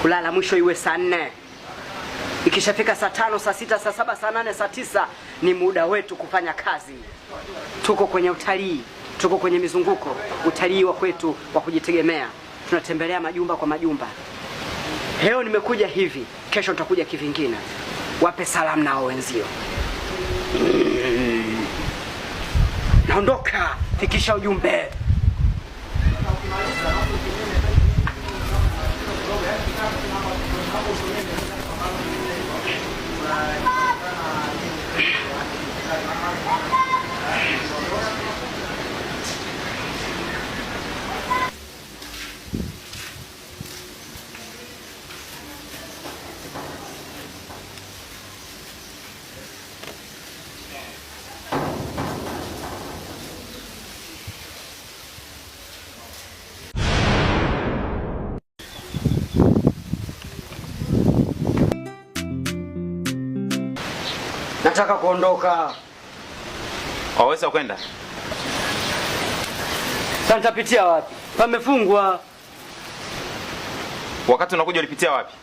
kulala mwisho iwe saa 4. Ikishafika saa 5, saa 6, saa 7, saa 8, saa 9 ni muda wetu kufanya kazi. Tuko kwenye utalii, tuko kwenye mizunguko, utalii wa kwetu wa kujitegemea. Tunatembelea majumba kwa majumba. Leo nimekuja hivi, kesho nitakuja kivingine. Wape salamu nao wenzio. Naondoka, fikisha ujumbe. Nataka kuondoka. Waweza kwenda? Sasa nitapitia wapi? Pamefungwa. Wakati unakuja ulipitia wapi?